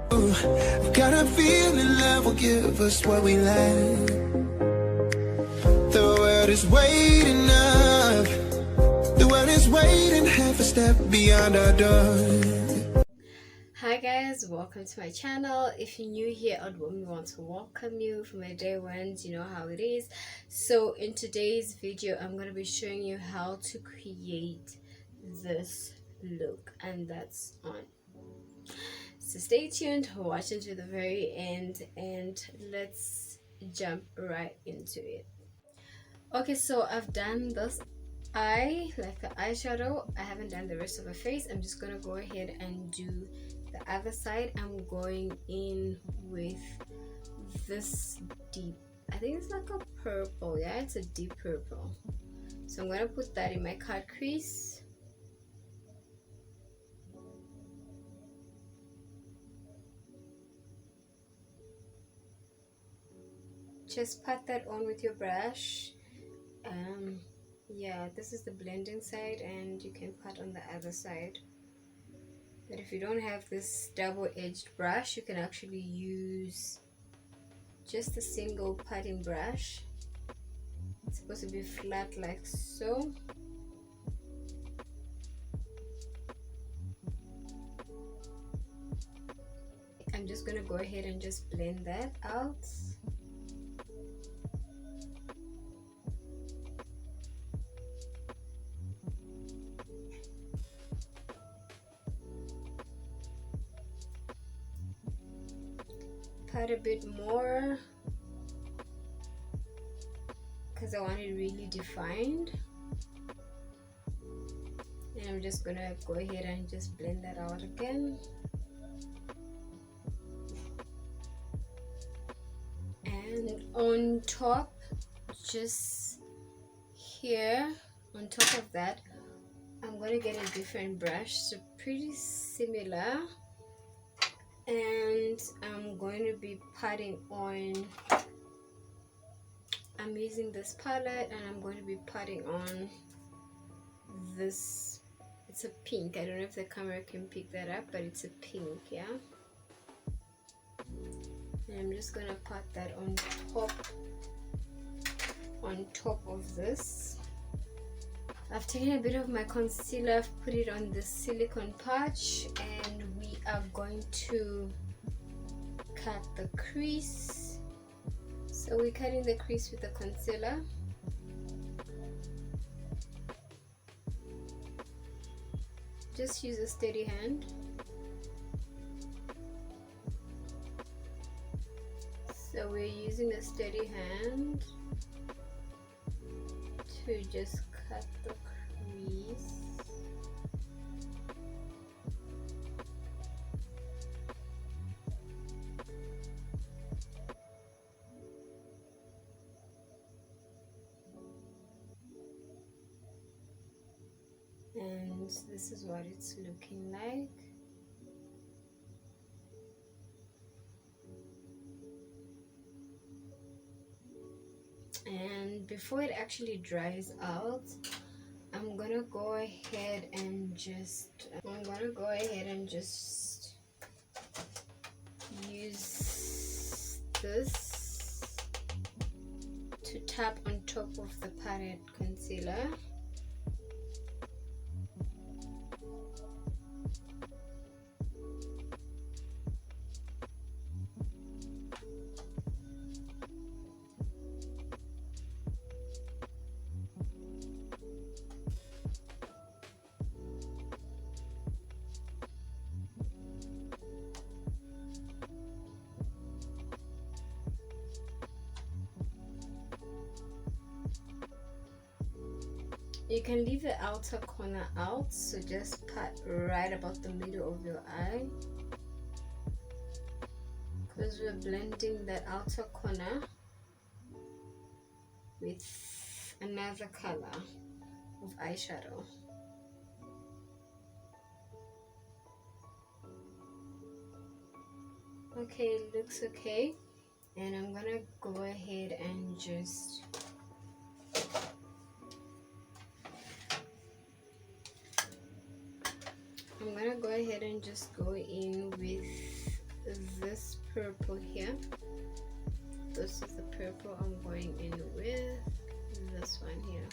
I've got a feeling love will give us what we lack. The world is waiting up. The world is waiting half a step beyond our door. Hi guys, welcome to my channel. If you're new here, I'd want to welcome you. For my day ones, you know how it is. So in today's video, I'm going to be showing you how to create this look, and that's on. So stay tuned, watch until the very end, and let's jump right into it. Okay, so I've done this eye, like the eyeshadow. I haven't done the rest of the face. I'm just gonna go ahead and do the other side. I'm going in with this deep, I think it's like a purple. Yeah, it's a deep purple. So I'm gonna put that in my cut crease. Just pat that on with your brush. Yeah, this is the blending side, and you can pat on the other side. But if you don't have this double-edged brush, you can actually use just a single patting brush. It's supposed to be flat like so. I'm just gonna go ahead and just blend that out. Pat a bit more because I want it really defined, and I'm just gonna go ahead and just blend that out again. And on top, just here on top of that, I'm gonna get a different brush, so pretty similar, and I'm going to be patting on. I'm using this palette, and I'm going to be patting on this. It's a pink. I don't know if the camera can pick that up, but it's a pink, yeah. And I'm just gonna pat that on top of this. I've taken a bit of my concealer, I've put it on the silicone patch, and we are going to cut the crease. So we're cutting the crease with the concealer. Just use a steady hand. So we're using a steady hand to just cut the crease. And this is what it's looking like. And before it actually dries out, I'm gonna go ahead and just use this to tap on top of the patted concealer. You can leave the outer corner out, so just pat right about the middle of your eye, because we're blending that outer corner with another color of eyeshadow. Okay, it looks okay. and I'm gonna go ahead and just go in with this purple here. This is the purple I'm going in with. This one here,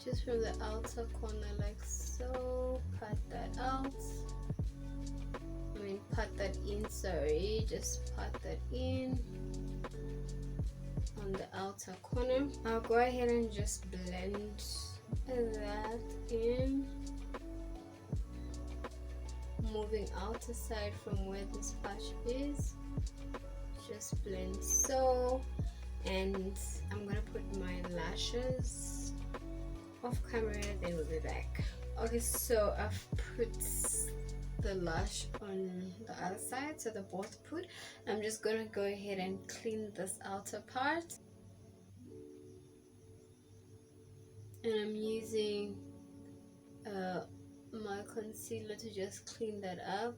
just from the outer corner like so. Pat that out. Pat that in, sorry, just pat that in on the outer corner. I'll go ahead and just blend that in, moving outer side from where this patch is. Just blend so, and I'm gonna put my lashes off camera, then we'll be back. Okay, so I've put the lash on the other side, so they're both put. I'm just gonna go ahead and clean this outer part, and I'm using my concealer to just clean that up.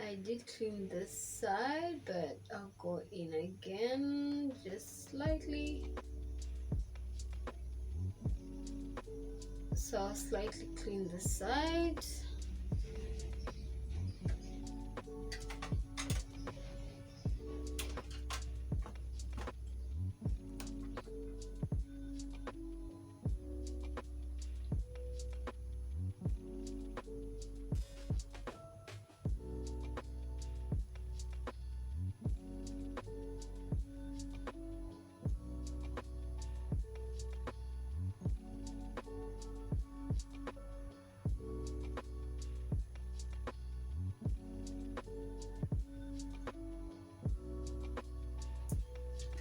I did clean this side, but I'll go in again just slightly. So I'll slightly clean the side.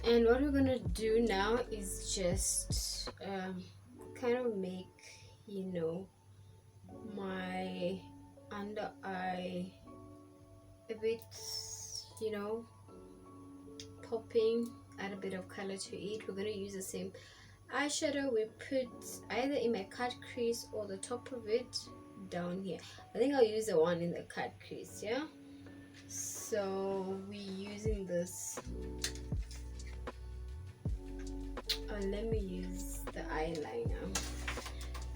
And what we're gonna do now is just kind of make, my under eye a bit, popping, add a bit of color to it. We're gonna use the same eyeshadow we put either in my cut crease or the top of it down here. I think I'll use the one in the cut crease, yeah? So we're using this. Let me use the eyeliner.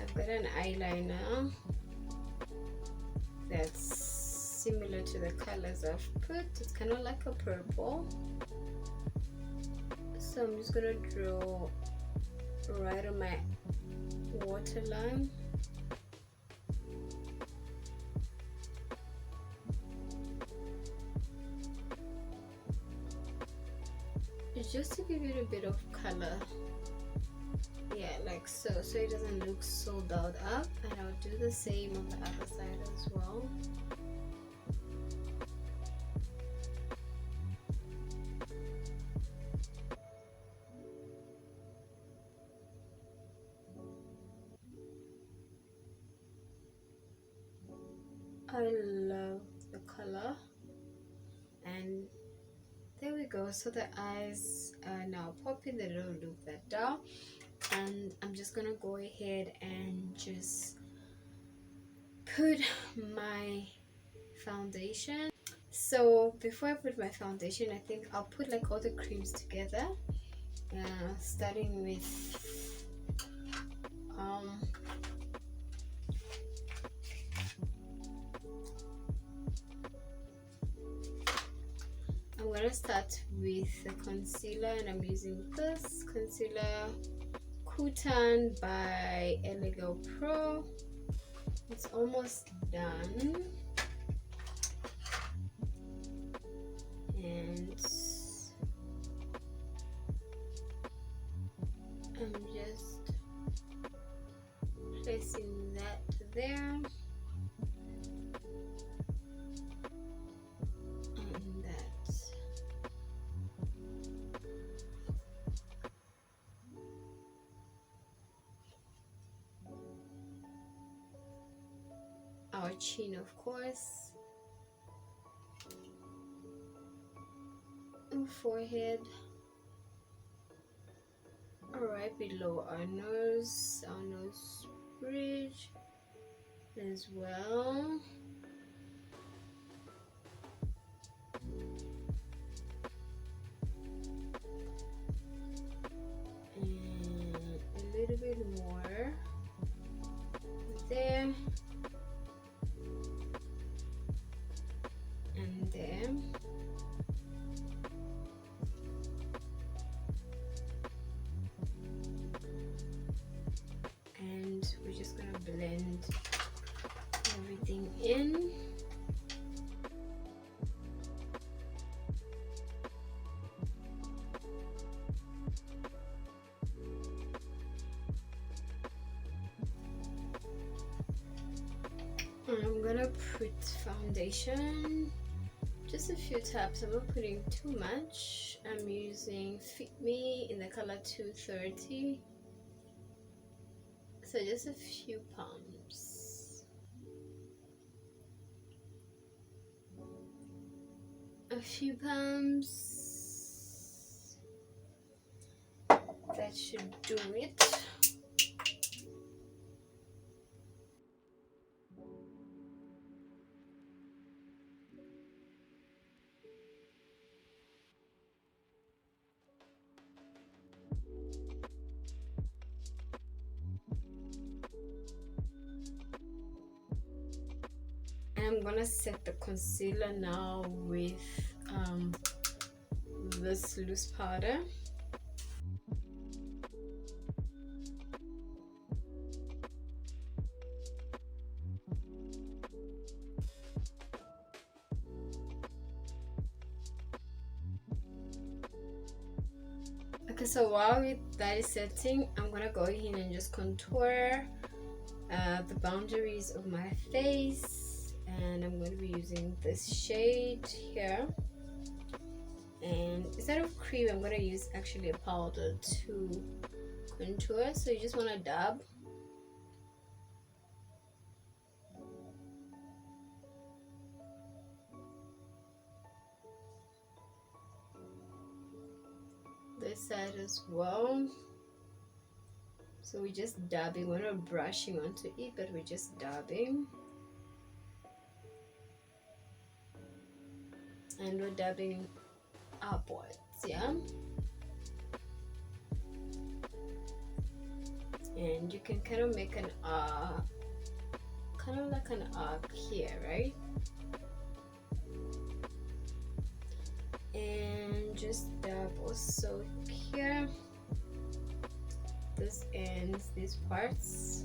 I've got an eyeliner that's similar to the colors I've put. It's kind of like a purple. So I'm just gonna draw right on my waterline. It's just to give it a bit of color. Yeah, like so it doesn't look so dulled up. And I'll do the same on the other side as well. I love the color, and there we go. So the eyes are now popping, they don't look that dull. And I'm just gonna go ahead and just put my foundation. So before I put my foundation, I think I'll put like all the creams together, starting with I'm gonna start with the concealer, and I'm using this concealer Kutan by Elegel Pro. It's almost done, and I'm just placing that there. And that. Our chin, of course, and forehead. right below our nose bridge as well. And a little bit more there and there. And we're just gonna blend everything in. I'm gonna put foundation, just a few taps. I'm not putting too much. I'm using Fit Me in the color 230, so just a few pumps, that should do it. I'm gonna set the concealer now with this loose powder. Okay, so while that is setting, I'm gonna go in and just contour the boundaries of my face, and I'm going to be using this shade here. And instead of cream, I'm going to use actually a powder to contour. So you just want to dab. This side as well. So we're just dabbing. We're not brushing onto it, but we're just dabbing. And we're dabbing upwards, yeah. And you can kind of make an kind of like an arc here, right? And just dab also here, this ends, these parts.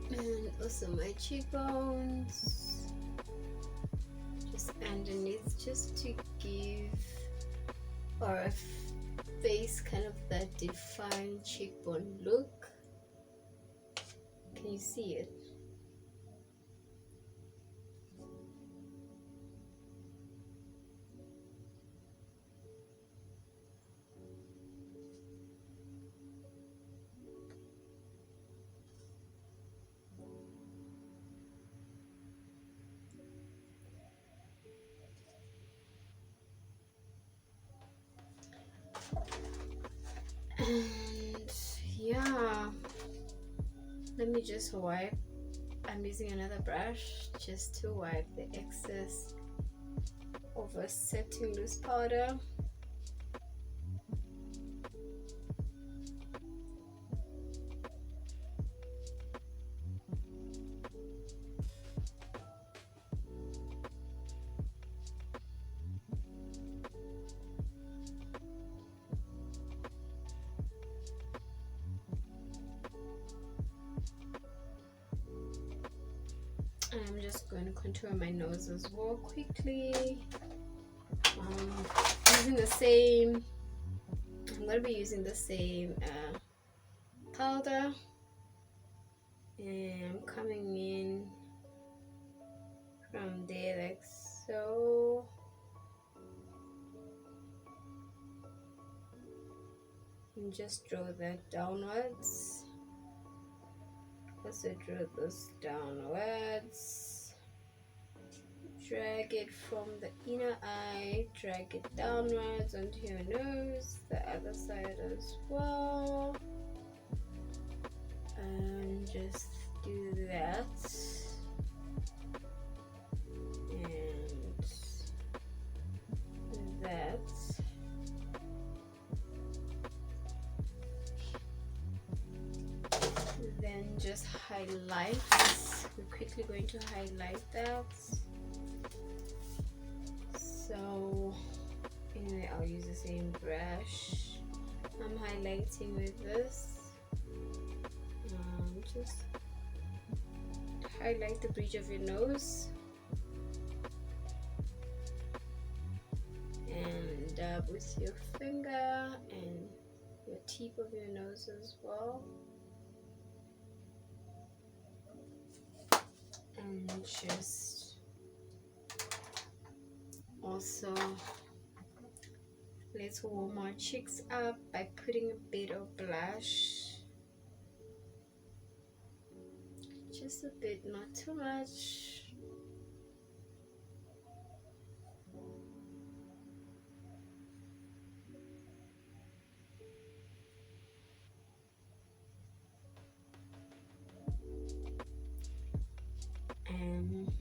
And also my cheekbones, just underneath, just to give our face kind of that defined cheekbone look. Can you see it? And yeah, let me just wipe. I'm using another brush just to wipe the excess of a setting loose powder. And I'm just going to contour my nose as well quickly. Using the same, I'm going to be using the same powder, and I'm coming in from there like so. and just draw that downwards. Also draw this downwards, drag it from the inner eye, drag it downwards onto your nose, the other side as well, and just do that. And that. Then just highlight. We're quickly going to highlight that. So anyway, I'll use the same brush. I'm highlighting with this. Just highlight the bridge of your nose and dab with your finger and your tip of your nose as well. And just also let's warm our cheeks up by putting a bit of blush. Just a bit, not too much. And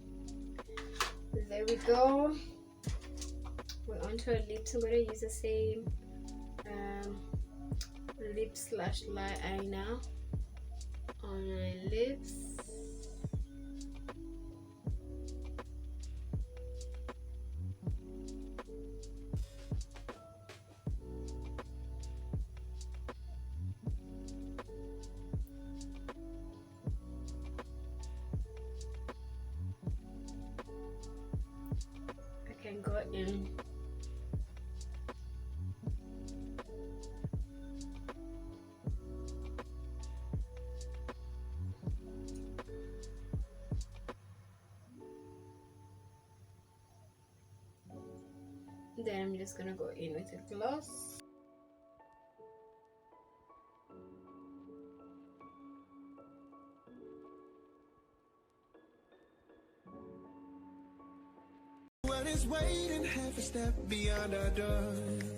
there we go. We're onto our lips. I'm going to use the same lip/liner on my lips. I can go in then I'm just gonna go in with a gloss. What is waiting half a step beyond our door?